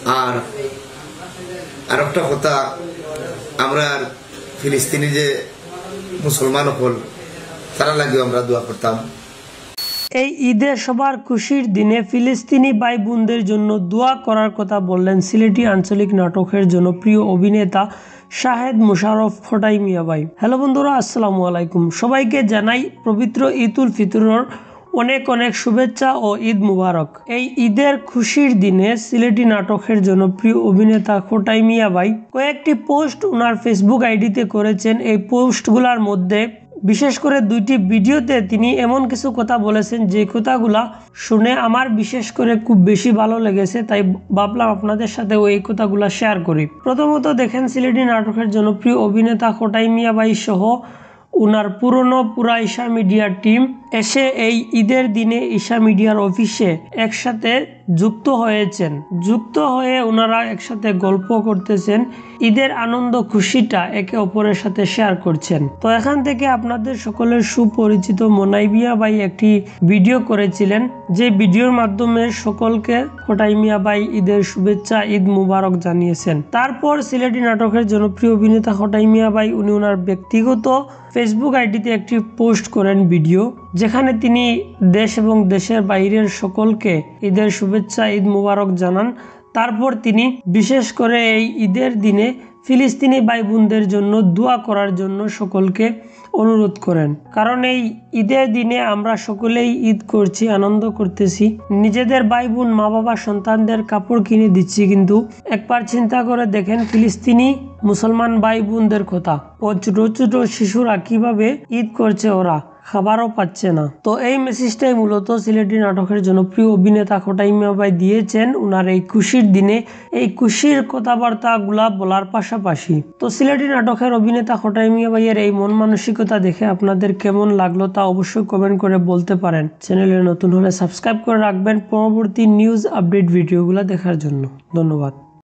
আর আরেকটা কথা, আমরা ফিলিস্তিনি যে মুসলমান হল তারা লাগেও আমরা দোয়া করতাম। এই ঈদে সবার খুশির দিনে ফিলিস্তিনি ভাই বোনদের জন্য দোয়া করার কথা বললেন সিলেটি আঞ্চলিক নাটকের জনপ্রিয় অভিনেতা শাহেদ মোশাররফ খোটাই মিয়া ভাই। হ্যালো বন্ধুরা, আসসালামু আলাইকুম। সবাইকে জানাই পবিত্র ঈদ উল ফিতরের অনেক অনেক শুভেচ্ছা ও ঈদ মুবারক। এই ঈদের খুশির দিনে সিলেটি নাটকের জনপ্রিয় অভিনেতা খোটাই মিয়া ভাই কয়েকটি পোস্ট ওনার ফেসবুক আইডিতে করেছেন। এই পোস্টগুলোর মধ্যে বিশেষ করে দুইটি ভিডিওতে তিনি এমন কিছু কথা বলেছেন যে কথাগুলা শুনে আমার বিশেষ করে খুব বেশি ভালো লেগেছে, তাই ভাবলাম আপনাদের সাথে ওই কথাগুলা শেয়ার করি। প্রথমত দেখেন, সিলেটি নাটকের জনপ্রিয় অভিনেতা খোটাই মিয়া ভাই সহ উনার পুরা ঈশা মিডিয়ার টিম এসে এই ঈদের দিনে ঈশা মিডিয়ার অফিসে একসাথে যুক্ত হয়ে ওনারা একসাথে গল্প করতেছেন, ঈদের আনন্দ খুশিটা একে অপরের সাথে শেয়ার করছেন। তো এখান থেকে আপনাদের সকলের সুপরিচিত মোনাই মিয়া ভাই একটি ভিডিও করেছিলেন, যে ভিডিওর মাধ্যমে সকলকে খোটাই মিয়া ভাই ঈদের শুভেচ্ছা, ঈদ মুবারক জানিয়েছেন। তারপর সিলেটি নাটকের জনপ্রিয় অভিনেতা খোটাই মিয়া ভাই উনি ওনার ব্যক্তিগত ফেসবুক আইডিতে একটি পোস্ট করেন ভিডিও, যেখানে তিনি দেশ এবং দেশের বাইরের সকলকে ঈদের শুভেচ্ছা, ঈদ মুবারক জানান। তারপর তিনি বিশেষ করে এই ঈদের দিনে ফিলিস্তিনি ভাই বোনদের জন্য দোয়া করার জন্য সকলকে অনুরোধ করেন, কারণ এই ঈদের দিনে আমরা সকলেই ঈদ করছি, আনন্দ করতেছি, নিজেদের ভাই বোন, মা বাবা, সন্তানদের কাপড় কিনে দিচ্ছি, কিন্তু একবার চিন্তা করে দেখেন ফিলিস্তিনি মুসলমান ভাই বোনদের কথা। ও ছোট ছোট শিশুরা কিভাবে ঈদ করছে, ওরা খাবারও পাচ্ছে না। তো এই মেসেজটাই মূলত সিলেটি নাটকের জনপ্রিয় অভিনেতা খোটাই মিয়া ভাই দিয়েছেন উনার এই খুশির দিনে, এই খুশির কথাবার্তা গুলা বলার পাশাপাশি। তো সিলেটি নাটকের অভিনেতা খোটাই মিয়া ভাইয়ের এই মন মানসিকতা দেখে আপনাদের কেমন লাগলো তা অবশ্যই কমেন্ট করে বলতে পারেন। চ্যানেলে নতুন হলে সাবস্ক্রাইব করে রাখবেন পরবর্তী নিউজ আপডেট ভিডিওগুলো দেখার জন্য। ধন্যবাদ।